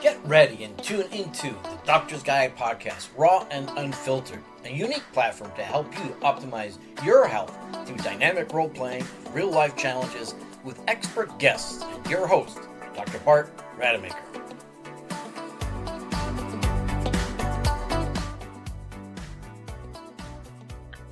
Get ready and tune into the Doctor's Guide podcast, Raw and Unfiltered, a unique platform to help you optimize your health through dynamic role-playing, real-life challenges with expert guests and your host, Dr. Bart Rademaker.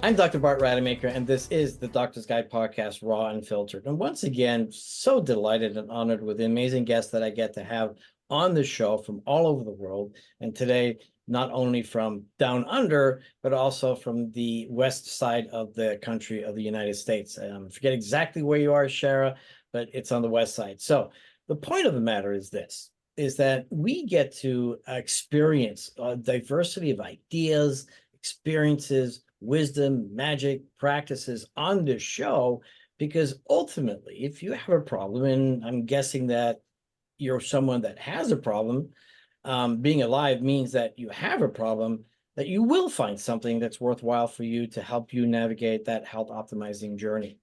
I'm Dr. Bart Rademaker, and this is the Doctor's Guide podcast, Raw and Unfiltered. And once again, so delighted and honored with the amazing guests that I get to have on the show from all over the world. And today, not only from down under, but also from the west side of the country of the United States. I forget exactly where you are, Shara, but it's on the west side. So the point of the matter is this, is that we get to experience a diversity of ideas, experiences, wisdom, magic, practices on this show, because ultimately, if you have a problem, and I'm guessing that you're someone that has a problem, being alive means that you have a problem, that you will find something that's worthwhile for you to help you navigate that health optimizing journey.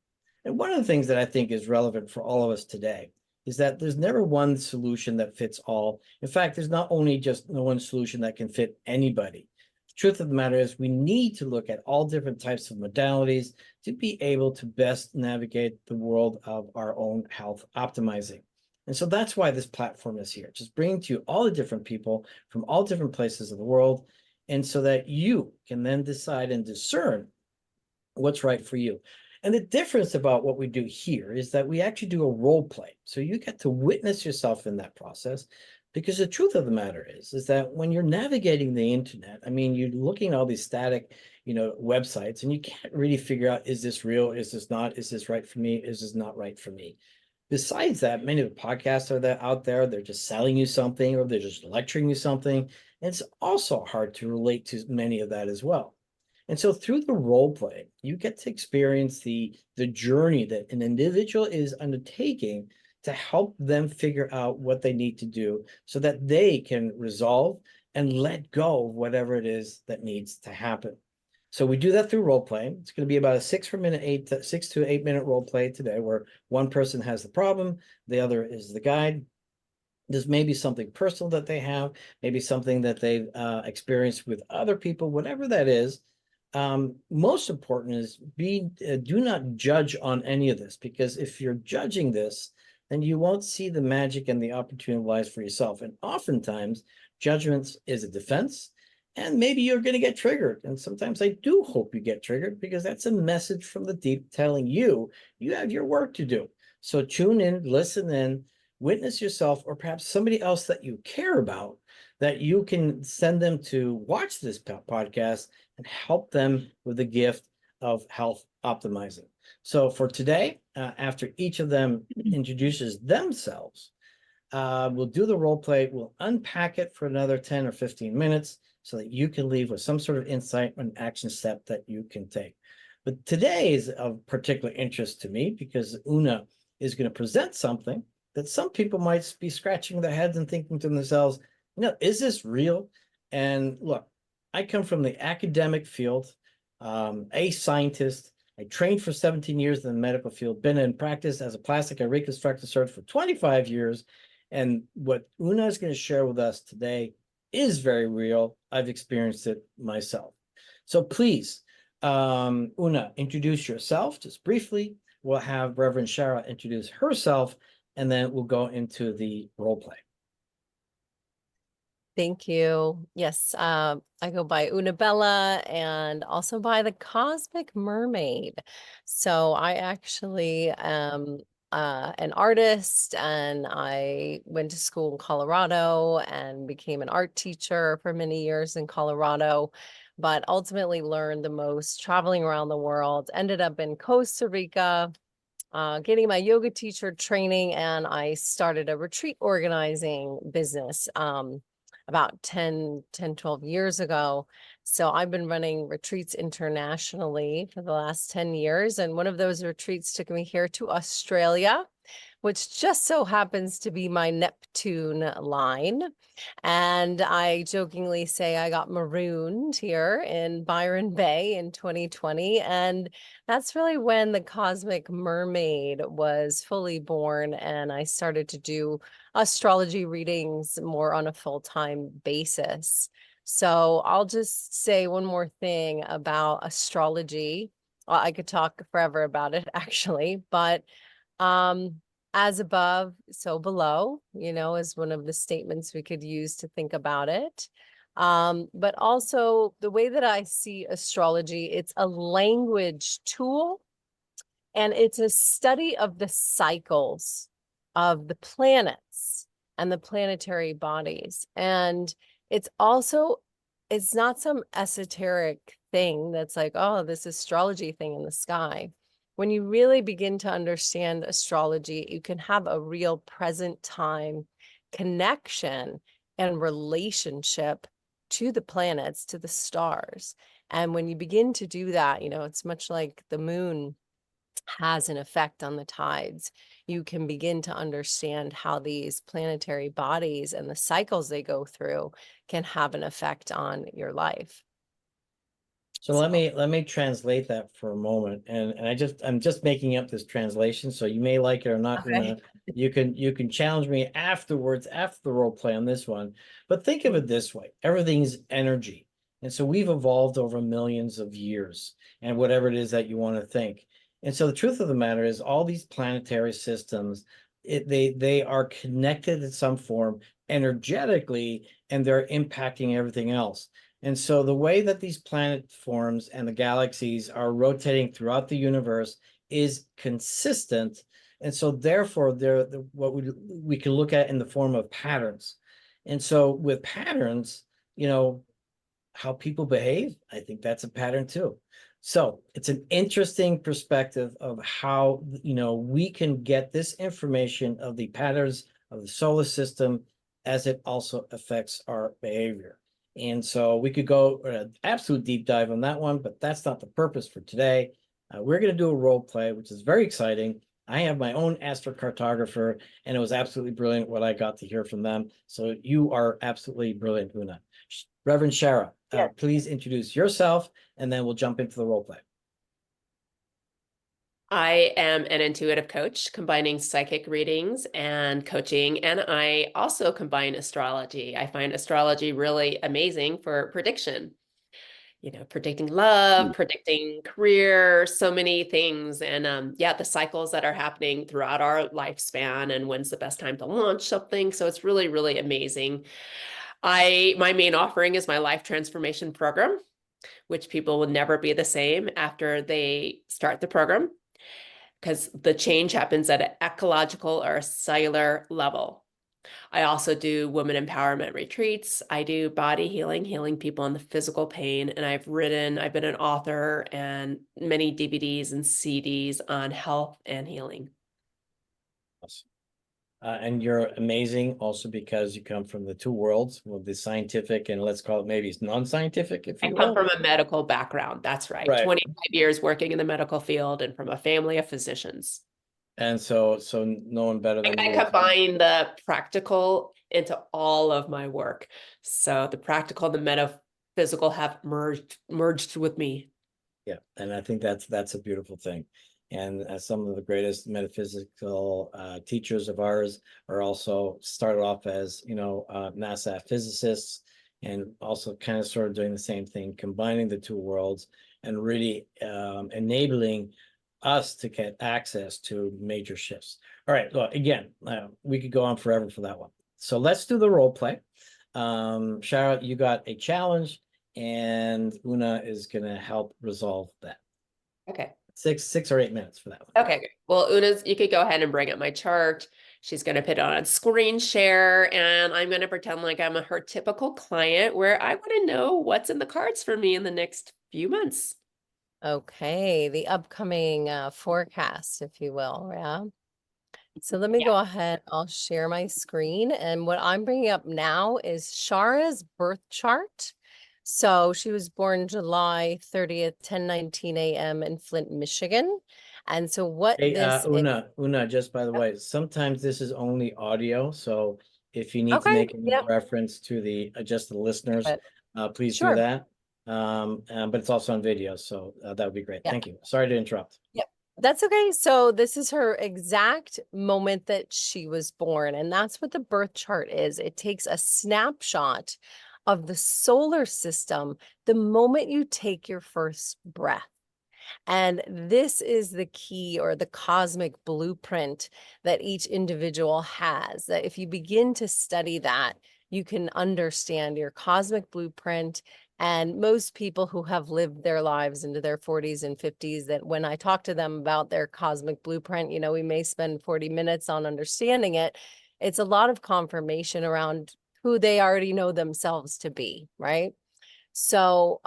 And one of the things that I think is relevant for all of us today is that there's never one solution that fits all. In fact, there's not only just no one solution that can fit anybody. The truth of the matter is we need to look at all different types of modalities to be able to best navigate the world of our own health optimizing. And so that's why this platform is here, just bringing to you all the different people from all different places of the world, and so that you can then decide and discern what's right for you. And the difference about what we do here is that we actually do a role play. So you get to witness yourself in that process, because the truth of the matter is that when you're navigating the internet, I mean, you're looking at all these static, websites, and you can't really figure out, is this real? Is this not? Is this right for me? Is this not right for me? Besides that, many of the podcasts are out there, they're just selling you something, or they're just lecturing you something. And it's also hard to relate to many of that as well. And so through the role play, you get to experience the journey that an individual is undertaking to help them figure out what they need to do so that they can resolve and let go of whatever it is that needs to happen. So we do that through role play. It's going to be about a 6 to 8 minute role play today, where one person has the problem, the other is the guide. There's maybe something personal that they have, maybe something that they've experienced with other people, whatever that is. Most important is do not judge on any of this, because if you're judging this, then you won't see the magic and the opportunity lies for yourself. And oftentimes, judgments is a defense. And maybe you're going to get triggered. And sometimes I do hope you get triggered, because that's a message from the deep telling you have your work to do. So tune in, listen in, witness yourself, or perhaps somebody else that you care about, that you can send them to watch this podcast and help them with the gift of health optimizing. So for today, after each of them introduces themselves, we'll do the role play. We'll unpack it for another 10 or 15 minutes so that you can leave with some sort of insight or an action step that you can take. But today is of particular interest to me, because Una is going to present something that some people might be scratching their heads and thinking to themselves, is this real? And look, I come from the academic field, a scientist. I trained for 17 years in the medical field, been in practice as a plastic and reconstructive surgeon for 25 years. And what Una is going to share with us today is very real. I've experienced it myself. So please, Una, introduce yourself just briefly. We'll have Reverend Shara introduce herself, and then we'll go into the role play. Thank you. Yes, I go by Una Bella and also by the Cosmic Mermaid. So I actually am an artist, and I went to school in Colorado and became an art teacher for many years in Colorado, but ultimately learned the most traveling around the world. Ended up in Costa Rica, getting my yoga teacher training, and I started a retreat organizing business about 12 years ago. So I've been running retreats internationally for the last 10 years. And one of those retreats took me here to Australia, which just so happens to be my Neptune line. And I jokingly say I got marooned here in Byron Bay in 2020. And that's really when the Cosmic Mermaid was fully born. And I started to do astrology readings more on a full-time basis. So I'll just say one more thing about astrology. Well, I could talk forever about it actually, but as above, so below, is one of the statements we could use to think about it. But also the way that I see astrology, it's a language tool and it's a study of the cycles of the planets and the planetary bodies. And it's also, it's not some esoteric thing that's like, oh, this astrology thing in the sky. When you really begin to understand astrology, you can have a real present time connection and relationship to the planets, to the stars. And when you begin to do that, it's much like the moon has an effect on the tides. You can begin to understand how these planetary bodies and the cycles they go through can have an effect on your life. So let me translate that for a moment, and I'm just making up this translation, so you may like it or not. Okay. You can challenge me afterwards after the role play on this one. But think of it this way: everything's energy, and so we've evolved over millions of years, and whatever it is that you want to think. And so the truth of the matter is, all these planetary systems, they are connected in some form energetically, and they're impacting everything else. And so the way that these planet forms and the galaxies are rotating throughout the universe is consistent. And so therefore, they're what we can look at in the form of patterns. And so with patterns, how people behave, I think that's a pattern too. So it's an interesting perspective of how, we can get this information of the patterns of the solar system as it also affects our behavior. And so we could go an absolute deep dive on that one, but that's not the purpose for today. We're going to do a role play, which is very exciting. I have my own astrocartographer, and it was absolutely brilliant what I got to hear from them. So you are absolutely brilliant, Una. Reverend Shara, please introduce yourself, and then we'll jump into the role play. I am an intuitive coach combining psychic readings and coaching, and I also combine astrology. I find astrology really amazing for prediction. Predicting love, predicting career, so many things. And the cycles that are happening throughout our lifespan and when's the best time to launch something. So it's really, really amazing. My main offering is my life transformation program, which people will never be the same after they start the program, because the change happens at an ecological or a cellular level. I also do women empowerment retreats. I do body healing, healing people in the physical pain. And I've been an author and many DVDs and CDs on health and healing. Awesome. And you're amazing also because you come from the two worlds, well, the scientific and let's call it maybe non-scientific, if you will. I come from a medical background. That's right. 25 years working in the medical field and from a family of physicians. And so no one better than I you. combine the practical into all of my work. So the practical and the metaphysical have merged with me. Yeah, and I think that's a beautiful thing. And some of the greatest metaphysical teachers of ours are also started off as, NASA physicists, and also kind of sort of doing the same thing, combining the two worlds and really enabling us to get access to major shifts. All right, well, again, we could go on forever for that one. So let's do the role play. Shara, you got a challenge, and Una is going to help resolve that. Okay. 6 or 8 minutes for that one. Okay, great. Well, you could go ahead and bring up my chart. She's going to put it on screen share, and I'm going to pretend like I'm her typical client where I want to know what's in the cards for me in the next few months. Okay, the upcoming forecast, if you will, yeah. So let me go ahead, I'll share my screen, and what I'm bringing up now is Shara's birth chart. So she was born July 30th, 10:19 a.m. in Flint, Michigan. And so what Hey, this is, Una, just by the way, sometimes this is only audio, so if you need to okay, make any yep, reference to the just the listeners, but please do sure, that. But it's also on video, so that would be great. yeah, Thank you. Sorry to interrupt. yep. That's okay. So this is her exact moment that she was born, and that's what the birth chart is. It takes a snapshot of the solar system the moment you take your first breath. And this is the key or the cosmic blueprint that each individual has. That if you begin to study that, you can understand your cosmic blueprint. And most people who have lived their lives into their 40s and 50s, that when I talk to them about their cosmic blueprint, you know, we may spend 40 minutes on understanding it. It's a lot of confirmation around who they already know themselves to be, right? So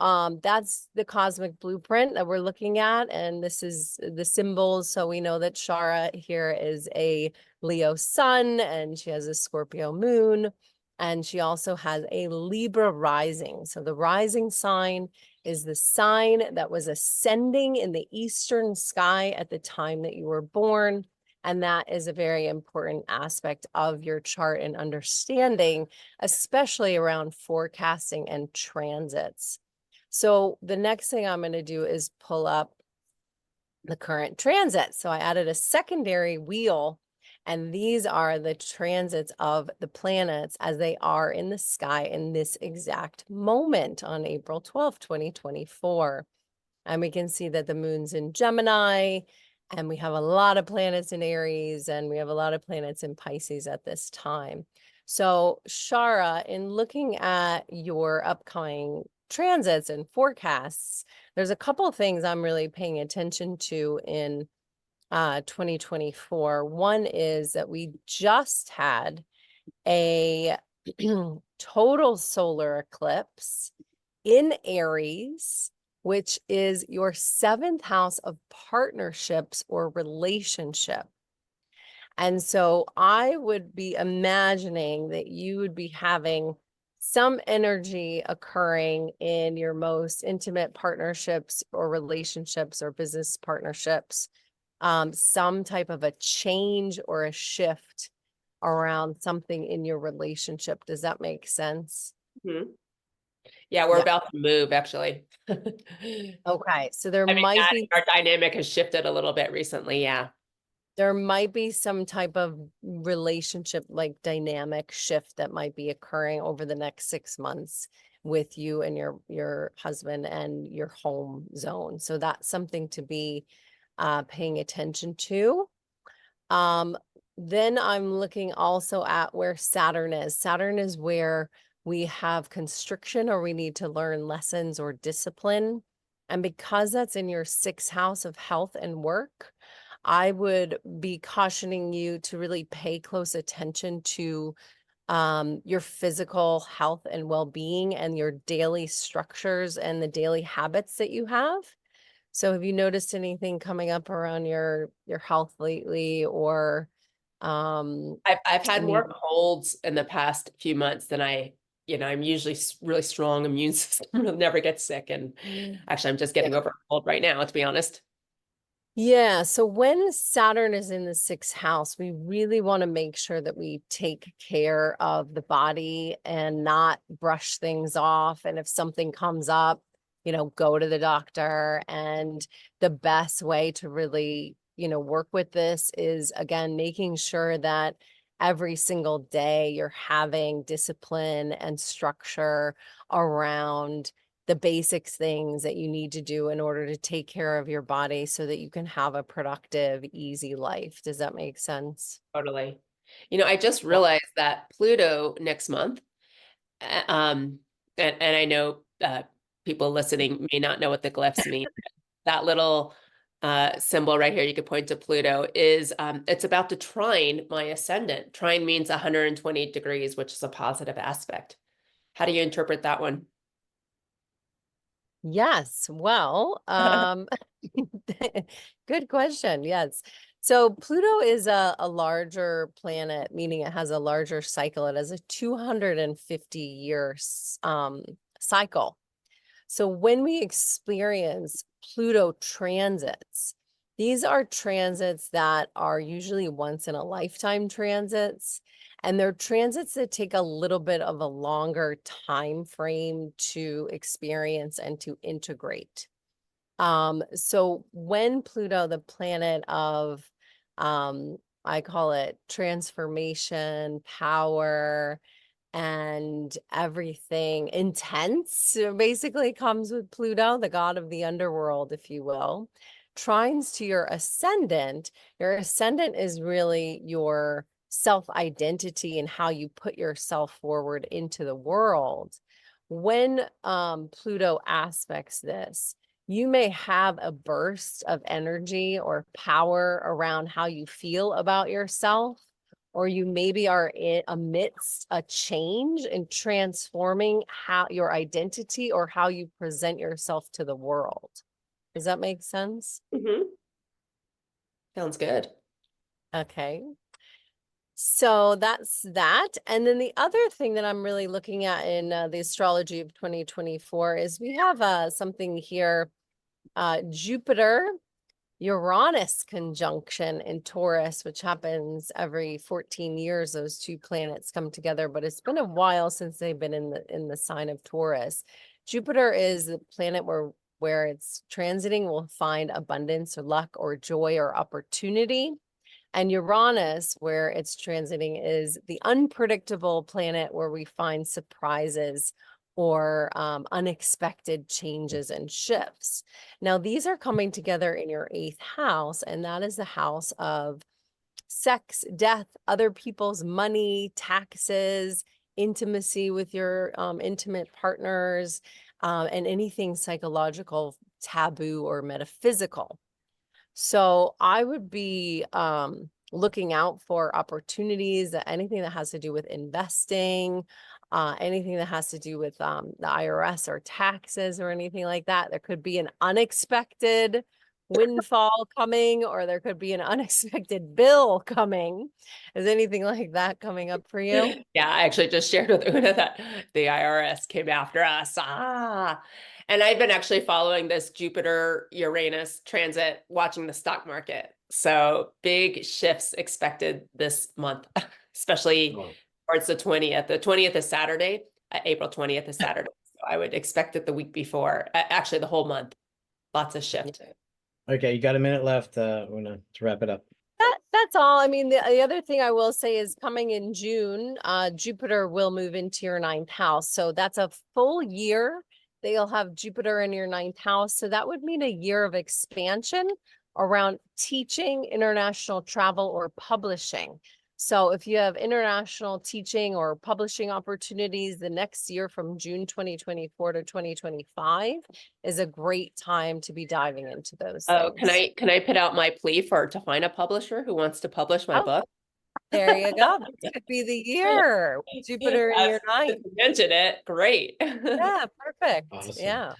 that's the cosmic blueprint that we're looking at. And this is the symbols. So we know that Shara here is a Leo sun and she has a Scorpio moon. And she also has a Libra rising. So the rising sign is the sign that was ascending in the eastern sky at the time that you were born. And that is a very important aspect of your chart and understanding, especially around forecasting and transits. So the next thing I'm going to do is pull up the current transit. So I added a secondary wheel, and these are the transits of the planets as they are in the sky in this exact moment on April 12th, 2024. And we can see that the moon's in Gemini, and we have a lot of planets in Aries, and we have a lot of planets in Pisces at this time. So, Shara, in looking at your upcoming transits and forecasts, there's a couple of things I'm really paying attention to in 2024. One is that we just had a total solar eclipse in Aries, which is your 7th house of partnerships or relationship. And so I would be imagining that you would be having some energy occurring in your most intimate partnerships or relationships or business partnerships, some type of a change or a shift around something in your relationship. Does that make sense? Mhm. Yeah, we're Yeah. about to move actually. Okay. So there I mean, might be our dynamic has shifted a little bit recently. Yeah. some type of relationship like dynamic shift that might be occurring over the next 6 months with you and your husband and your home zone. So that's something to be paying attention to. Then I'm looking also at where Saturn is. Saturn is where we have constriction or we need to learn lessons or discipline. And because that's in your 6th house of health and work, I would be cautioning you to really pay close attention to your physical health and well-being and your daily structures and the daily habits that you have. So have you noticed anything coming up around your health lately, or I've had any? more colds in the past few months than I'm usually really strong immune system, never get sick. And actually, I'm just getting over a cold right now, to be honest. Yeah, so when Saturn is in the 6th house, we really want to make sure that we take care of the body and not brush things off. And if something comes up, go to the doctor. And the best way to really, work with this is, again, making sure that every single day you're having discipline and structure around the basics things that you need to do in order to take care of your body so that you can have a productive, easy life. Does that make sense? Totally. I just Well, realized that Pluto next month, and I know people listening may not know what the glyphs mean. That little symbol right here, you could point to Pluto, is it's about to trine my ascendant. Trine means 120 degrees, which is a positive aspect. How do you interpret that one? yes. Well, good question. Yes. So Pluto is a larger planet, meaning it has a larger cycle. It has a 250-year cycle. So when we experience Pluto transits, These are transits that are usually once in a lifetime transits, and they're transits that take a little bit of a longer time frame to experience and to integrate. So when Pluto, the planet of, I call it transformation, power, and everything intense, basically comes with Pluto, the god of the underworld, if you will, trines to your ascendant. Your ascendant is really your self-identity and how you put yourself forward into the world. When Pluto aspects this, you may have a burst of energy or power around how you feel about yourself, or you maybe are amidst a change and transforming how your identity or how you present yourself to the world. Does that make sense? Mm-hmm. Sounds good. Okay. So that's that. And then the other thing that I'm really looking at in the astrology of 2024 is we have something here, Jupiter Uranus conjunction in Taurus, which happens every 14 years. Those two planets come together, but it's been a while since they've been in the sign of Taurus. Jupiter is the planet where it's transiting will find abundance or luck or joy or opportunity. And Uranus, where it's transiting, is the unpredictable planet where we find surprises or unexpected changes and shifts. Now, these are coming together in your 8th house, and that is the house of sex, death, other people's money, taxes, intimacy with your intimate partners, and anything psychological, taboo, or metaphysical. So I would be looking out for opportunities, anything that has to do with investing, anything that has to do with the IRS or taxes or anything like that. There could be an unexpected windfall coming, or there could be an unexpected bill coming. Is anything like that coming up for you? Yeah, I actually just shared with Una that the IRS came after us. And I've been actually following this Jupiter Uranus transit, watching the stock market. So big shifts expected this month, especially towards the 20th. The 20th is Saturday. April 20th is Saturday. So I would expect it the week before, actually the whole month. Lots of shift. Okay, you got a minute left, Una, to wrap it up. That's all. I mean, the other thing I will say is coming in June, Jupiter will move into your 9th house. So that's a full year. They'll have Jupiter in your 9th house. So that would mean a year of expansion around teaching, international travel, or publishing. So if you have international teaching or publishing opportunities, the next year from June 2024 to 2025 is a great time to be diving into those Oh, things. can I put out my plea to find a publisher who wants to publish my Oh, book? there you go. This could be the year. Jupiter in your Since 9th. you mentioned it. Great. Yeah, perfect. Awesome. Yeah.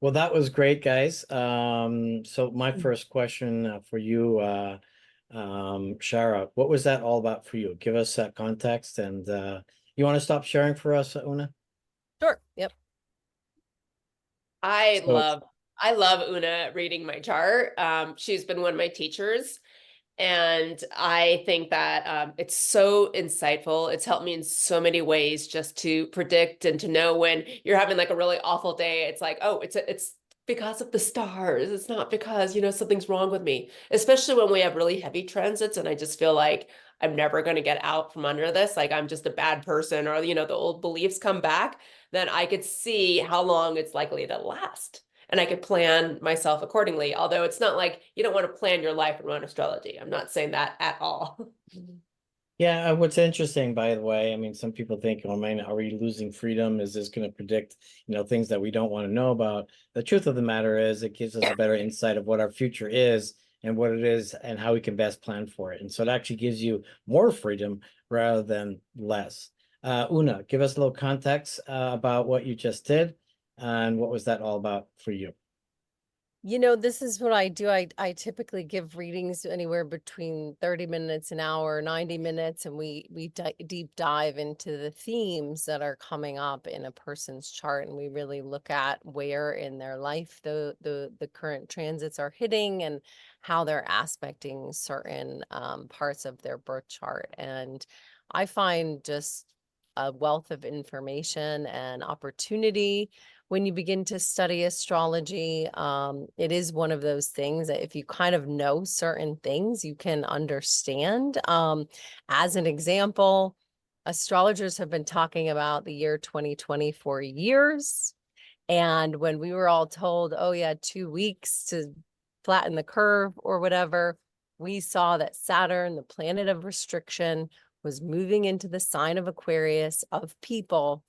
Well, that was great, guys. So my first question for you, Shara, what was that all about for you? Give us that context, and you want to stop sharing for us, Una? Sure. Yep. I So, love Una reading my chart. She's been one of my teachers. And I think that it's so insightful. It's helped me in so many ways just to predict and to know when you're having like a really awful day. It's like, oh, it's because of the stars. It's not because, something's wrong with me, especially when we have really heavy transits. And I just feel like I'm never going to get out from under this. Like I'm just a bad person, or, the old beliefs come back. Then I could see how long it's likely to last. And I could plan myself accordingly. Although it's not like you don't want to plan your life around astrology. I'm not saying that at all. yeah, what's interesting, by the way, I mean, some people think, oh man, are we losing freedom? Is this going to predict, things that we don't want to know about? The truth of the matter is it gives us a better insight of what our future is and what it is and how we can best plan for it. And so it actually gives you more freedom rather than less. Una, give us a little context about what you just did and what was that all about for you? You know, this is what I do. I typically give readings anywhere between 30 minutes, an hour, 90 minutes, and we deep dive into the themes that are coming up in a person's chart, and we really look at where in their life the current transits are hitting and how they're aspecting certain parts of their birth chart. And I find just a wealth of information and opportunity when you begin to study astrology. It is one of those things that if you kind of know certain things, you can understand. As an example, astrologers have been talking about the year 2020 for years. And when we were all told, oh yeah, 2 weeks to flatten the curve or whatever, we saw that Saturn, the planet of restriction, was moving into the sign of Aquarius of people.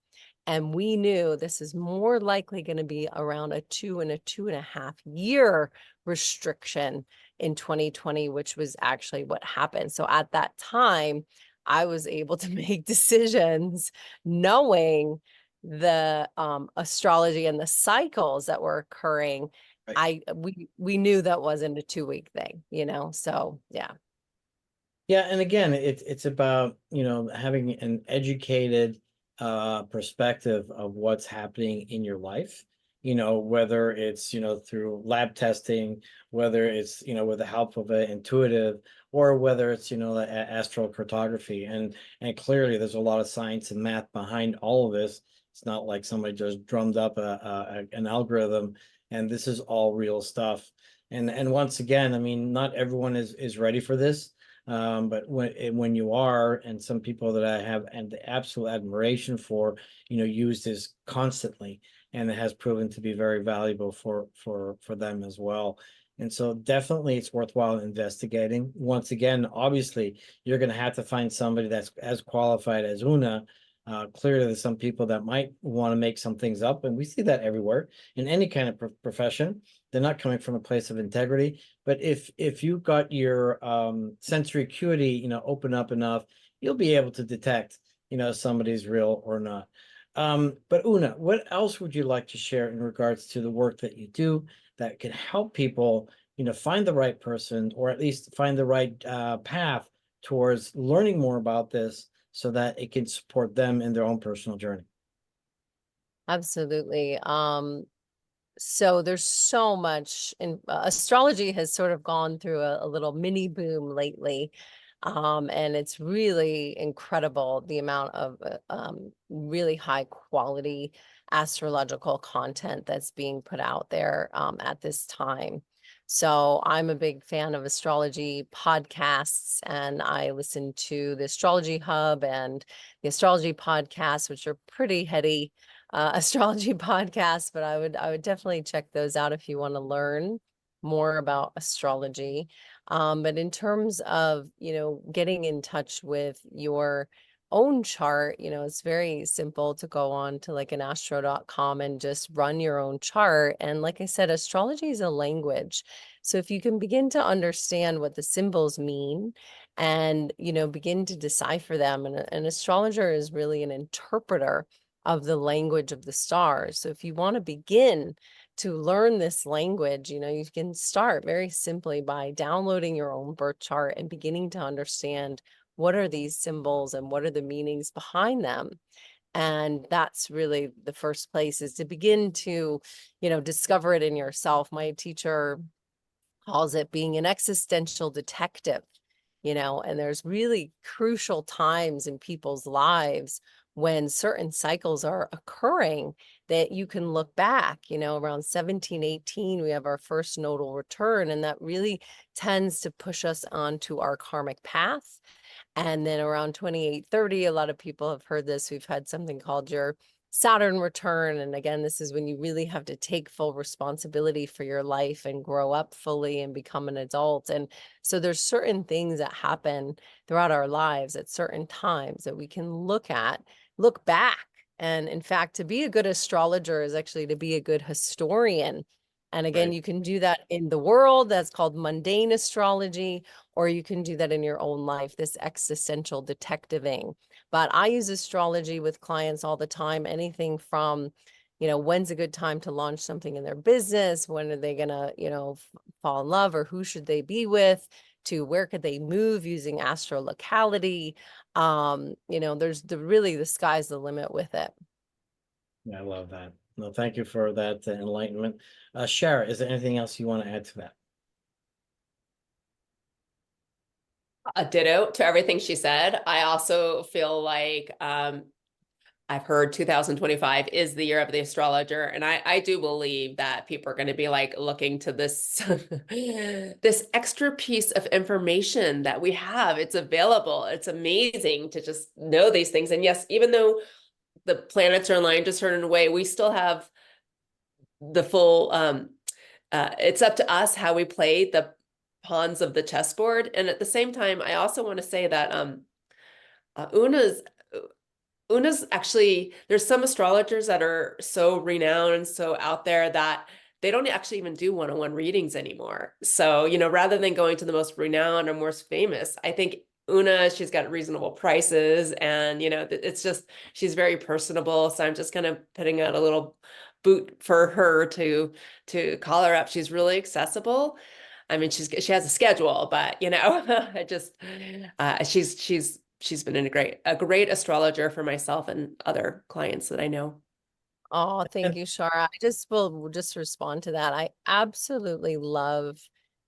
And we knew this is more likely going to be around a 2 and a 2.5 year restriction in 2020, which was actually what happened. So at that time, I was able to make decisions knowing the astrology and the cycles that were occurring. Right. We knew that wasn't a 2 week thing, you know. So yeah. Yeah, and again, it's about, having an educated perspective of what's happening in your life, whether it's, through lab testing, whether it's, with the help of an intuitive, or whether it's, astrocartography. And clearly there's a lot of science and math behind all of this. It's not like somebody just drummed up an algorithm, and this is all real stuff. And once again, I mean, not everyone is ready for this. But when you are, and some people that I have and the absolute admiration for, use this constantly, and it has proven to be very valuable for them as well. And so definitely it's worthwhile investigating. Once again, obviously, you're going to have to find somebody that's as qualified as Una. Clearly, there's some people that might want to make some things up, and we see that everywhere in any kind of profession. They're not coming from a place of integrity. But if you got your sensory acuity, open up enough, you'll be able to detect, somebody's real or not. But Una, what else would you like to share in regards to the work that you do that can help people, find the right person, or at least find the right path towards learning more about this so that it can support them in their own personal journey? Absolutely. So there's so much, and astrology has sort of gone through a little mini boom lately. And it's really incredible the amount of really high quality astrological content that's being put out there at this time. So I'm a big fan of astrology podcasts, and I listen to the Astrology Hub and the Astrology Podcast, which are pretty heady astrology podcasts, but I would definitely check those out if you want to learn more about astrology. But in terms of, getting in touch with your own chart, it's very simple to go on to like an astro.com and just run your own chart. And like I said, astrology is a language. So if you can begin to understand what the symbols mean and, begin to decipher them, and an astrologer is really an interpreter of the language of the stars. So if you want to begin to learn this language, you can start very simply by downloading your own birth chart and beginning to understand what are these symbols and what are the meanings behind them. And that's really the first place, is to begin to, discover it in yourself. My teacher calls it being an existential detective, and there's really crucial times in people's lives when certain cycles are occurring that you can look back, around 17, 18, we have our first nodal return, and that really tends to push us onto our karmic path. And then around 28, 30, a lot of people have heard this. We've had something called your Saturn return. And again, this is when you really have to take full responsibility for your life and grow up fully and become an adult. And so there's certain things that happen throughout our lives at certain times that we can look back. And in fact, to be a good astrologer is actually to be a good historian. And again, Right. you can do that in the world. That's called mundane astrology, or you can do that in your own life, this existential detectiving. But I use astrology with clients all the time, anything from, when's a good time to launch something in their business? When are they gonna, fall in love, or who should they be with? To where could they move using astrolocality? There's the sky's the limit with it. I love that. No, thank you for that enlightenment. Shara, is there anything else you want to add to that? A ditto to everything she said. I also feel like I've heard 2025 is the year of the astrologer, and I do believe that people are going to be like looking to this this extra piece of information that we have. It's available. It's amazing to just know these things. And yes, even though the planets are aligned a certain way, we still have the full it's up to us how we play the pawns of the chessboard. And at the same time, I also want to say that Una's actually, there's some astrologers that are so renowned and so out there that they don't actually even do one-on-one readings anymore. So, rather than going to the most renowned or most famous, I think Una, she's got reasonable prices, and it's just, she's very personable. So I'm just kind of putting out a little boot for her to call her up. She's really accessible. I mean, she has a schedule, but I just she's been a great astrologer for myself and other clients that I know. Oh, thank you, Shara. I will just respond to that. I absolutely love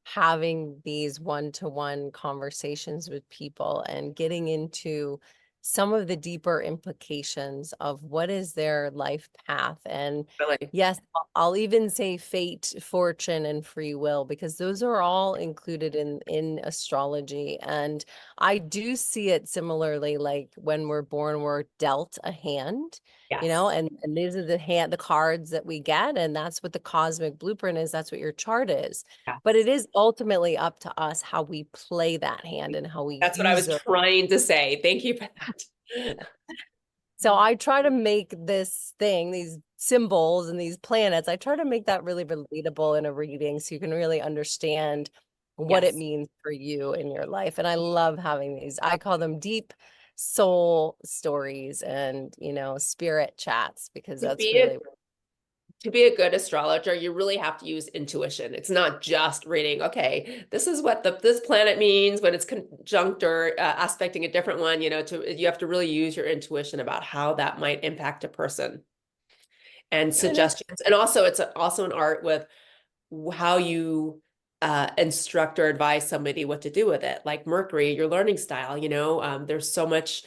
having these one-to-one conversations with people and getting into some of the deeper implications of what is their life path. And Really. yes, I'll even say fate, fortune, and free will, because those are all included in astrology. And I do see it similarly, like when we're born, we're dealt a hand. Yes. And these are the cards that we get, and that's what the cosmic blueprint is. That's what your chart is. Yeah. But it is ultimately up to us how we play that hand and how we That's what I was use trying to say. Thank you for that. So I try to make this thing, these symbols and these planets, I try to make that really relatable in a reading so you can really understand what it Yes. means for you in your life. And I love having these. I call them deep soul stories and, spirit chats, because that's really To be a good astrologer, you really have to use intuition. It's not just reading, okay, this is what this planet means when it's conjunct or aspecting a different one, you have to really use your intuition about how that might impact a person and suggestions. And also, it's also an art with how you instruct or advise somebody what to do with it. Like Mercury, your learning style, there's so much.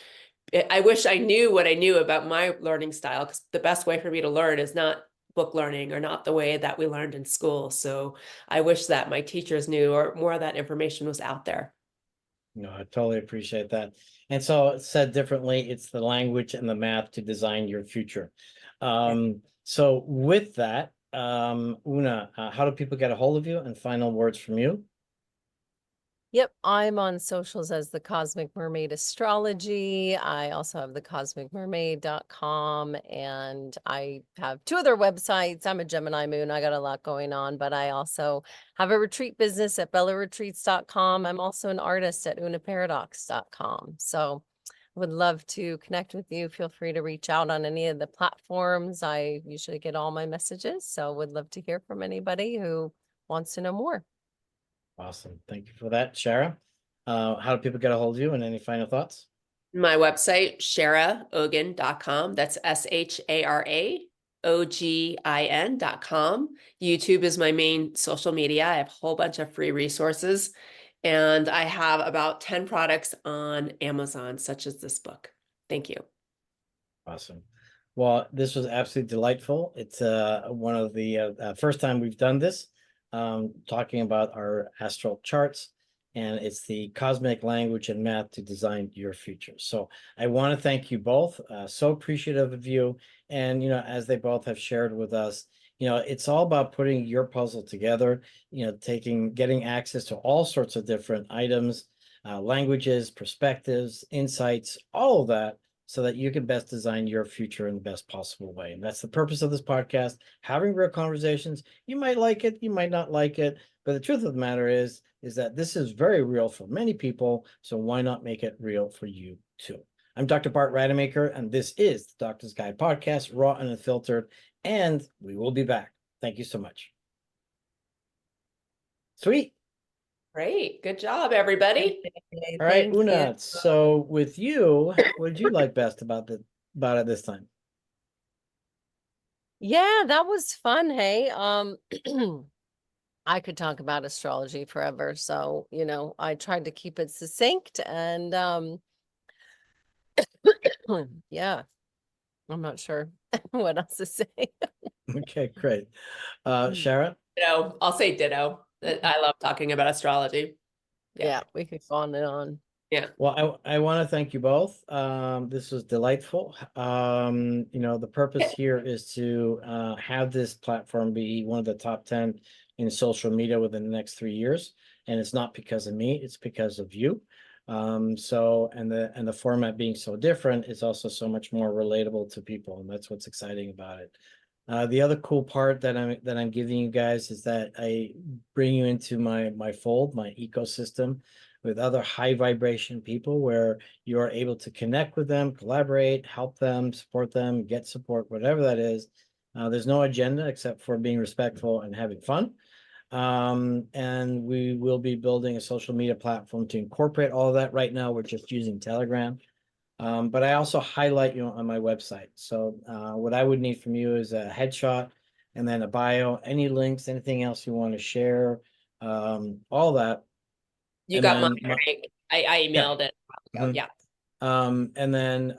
I wish I knew what I knew about my learning style, because the best way for me to learn is not book learning, or not the way that we learned in school. So I wish that my teachers knew, or more of that information was out there. No, I totally appreciate that. And so said differently, it's the language and the math to design your future. So with that, Una, how do people get a hold of you, and final words from you? Yep, I'm on socials as the Cosmic Mermaid Astrology. I also have the cosmicmermaid.com, and I have 2 other websites. I'm a Gemini moon. I got a lot going on, but I also have a retreat business at bellaretreats.com. I'm also an artist at unaparadox.com. So I would love to connect with you. Feel free to reach out on any of the platforms. I usually get all my messages, so would love to hear from anybody who wants to know more. Awesome. Thank you for that, Shara. How do people get a hold of you, and any final thoughts? My website, sharaogin.com. That's SHARAOGIN.com. YouTube is my main social media. I have a whole bunch of free resources, and I have about 10 products on Amazon, such as this book. Thank you. Awesome. Well, this was absolutely delightful. It's one of the first time we've done this, talking about our astral charts, and it's the cosmic language and math to design your future. So I want to thank you both. So appreciative of you. And, as they both have shared with us, it's all about putting your puzzle together, getting access to all sorts of different items, languages, perspectives, insights, all of that, so that you can best design your future in the best possible way. And that's the purpose of this podcast, having real conversations. You might like it, you might not like it, but the truth of the matter is that this is very real for many people. So why not make it real for you too? I'm Dr. Bart Rademaker, and this is the Doctor's Guide podcast, raw and unfiltered, and we will be back. Thank you so much. Sweet. Great. Good job, everybody. All right, Thank you. Una. So with you, what did you like best about it this time? Yeah, that was fun. Hey, I could talk about astrology forever. So, I tried to keep it succinct and yeah, I'm not sure what else to say. Okay, great. Shara? Ditto. I'll say ditto. I love talking about astrology. Yeah, we could go on and on. Yeah. Well, I want to thank you both. This was delightful. The purpose here is to have this platform be one of the top 10 in social media within the next 3 years. And it's not because of me, it's because of you. And the format being so different is also so much more relatable to people, and that's what's exciting about it. The other cool part that I'm giving you guys is that I bring you into my fold, my ecosystem, with other high vibration people where you are able to connect with them, collaborate, help them, support them, get support, whatever that is. There's no agenda except for being respectful and having fun. And we will be building a social media platform to incorporate all of that. Right now, we're just using Telegram. But I also highlight you on my website. So what I would need from you is a headshot and then a bio, any links, anything else you want to share, all that. You And got then mine, right? I yeah. emailed it. Mhm. Yeah. And then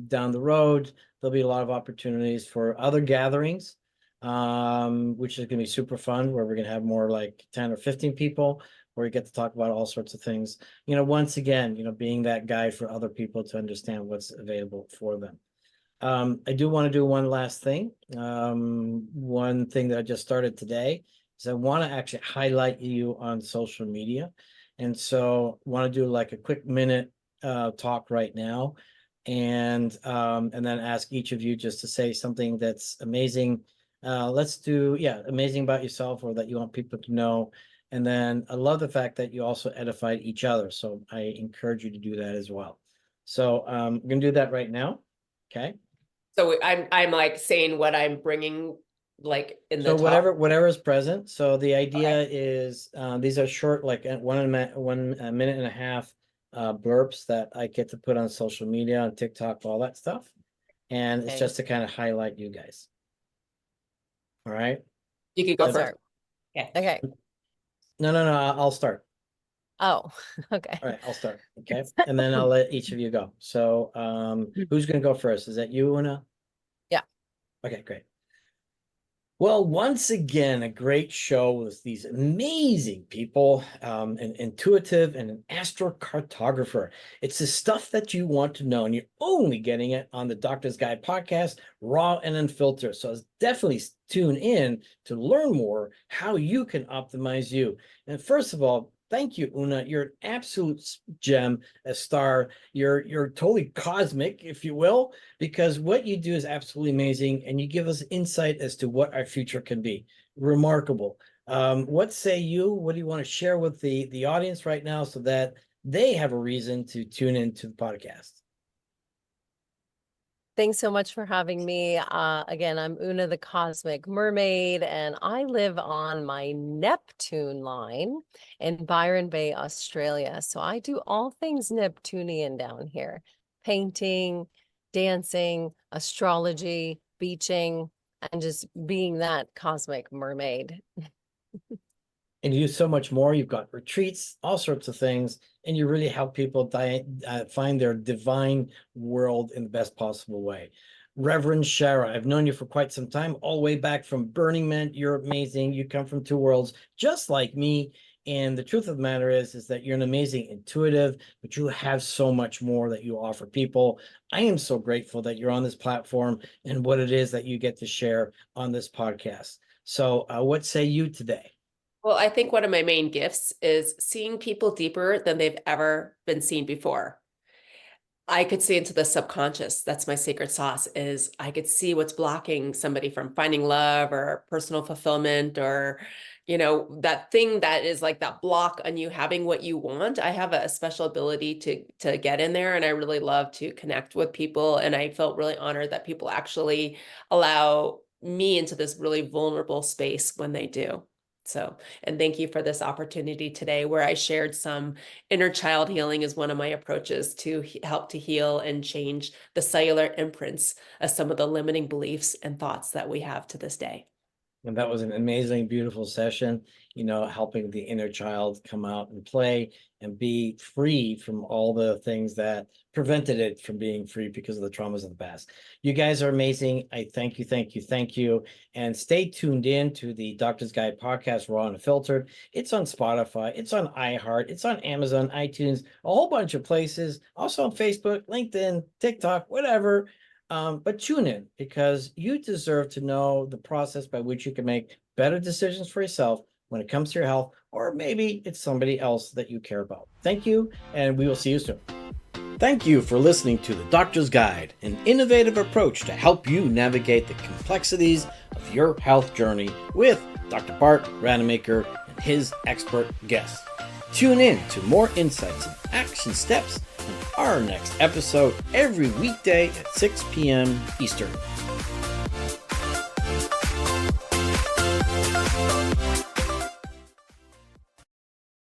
down the road, there'll be a lot of opportunities for other gatherings, which is going to be super fun, where we're going to have more like 10 or 15 people, where we get to talk about all sorts of things. Once again, being that guide for other people to understand what's available for them. I do want to do one last thing. One thing that I just started today is I want to actually highlight you on social media. And so want to do like a quick minute talk right now, and then ask each of you just to say something that's amazing. Let's do, amazing about yourself, or that you want people to know. And then I love the fact that you also edified each other. So I encourage you to do that as well. So I'm going to do that right now. Okay. So I'm like saying what I'm bringing, like in the So talk. whatever is present. So the idea Okay. is these are short, like 1 minute and a half burps that I get to put on social media, on TikTok, all that stuff. And it's Okay. just to kind of highlight you guys. All right. You could go That's- first. Start. Okay. Okay. No, I'll start. Oh, okay. All right, I'll start. Okay. And then I'll let each of you go. So who's gonna go first? Is that you, Una? Yeah. Okay, great. Well, once again, a great show with these amazing people, an intuitive and an astrocartographer. It's the stuff that you want to know, and you're only getting it on the Doctor's Guide podcast, raw and unfiltered. So definitely tune in to learn more how you can optimize you. And first of all, thank you, Una. You're an absolute gem, a star. You're totally cosmic, if you will, because what you do is absolutely amazing, and you give us insight as to what our future can be. Remarkable. What say you? What do you want to share with the audience right now, so that they have a reason to tune into the podcast? Thanks so much for having me. Again, I'm Una the Cosmic Mermaid, and I live on my Neptune line in Byron Bay, Australia. So I do all things Neptunian down here: painting, dancing, astrology, beaching, and just being that cosmic mermaid. And you do so much more. You've got retreats, all sorts of things, and you really help people find their divine world in the best possible way. Reverend Shara, I've known you for quite some time, all the way back from Burning Man. You're amazing. You come from two worlds, just like me. And the truth of the matter is that you're an amazing intuitive, but you have so much more that you offer people. I am so grateful that you're on this platform and what it is that you get to share on this podcast. So what say you today? Well, I think one of my main gifts is seeing people deeper than they've ever been seen before. I could see into the subconscious. That's my secret sauce, is I could see what's blocking somebody from finding love or personal fulfillment or you know, that thing that is like that block on you having what you want. I have a special ability to get in there, and I really love to connect with people. And I felt really honored that people actually allow me into this really vulnerable space when they do. So, and thank you for this opportunity today where I shared some inner child healing as one of my approaches to help to heal and change the cellular imprints of some of the limiting beliefs and thoughts that we have to this day. And that was an amazing, beautiful session, you know, helping the inner child come out and play and be free from all the things that prevented it from being free because of the traumas of the past. You guys are amazing. I thank you, thank you, thank you. And stay tuned in to the Doctor's Guide podcast, Raw and Unfiltered. It's on Spotify, it's on iHeart, it's on Amazon, iTunes, a whole bunch of places, also on Facebook, LinkedIn, TikTok, whatever. But tune in, because you deserve to know the process by which you can make better decisions for yourself when it comes to your health, or maybe it's somebody else that you care about. Thank you, and we will see you soon. Thank you for listening to The Doctor's Guide, an innovative approach to help you navigate the complexities of your health journey with Dr. Bart Rademaker and his expert guests. Tune in to more insights and action steps in our next episode every weekday at 6 p.m. Eastern.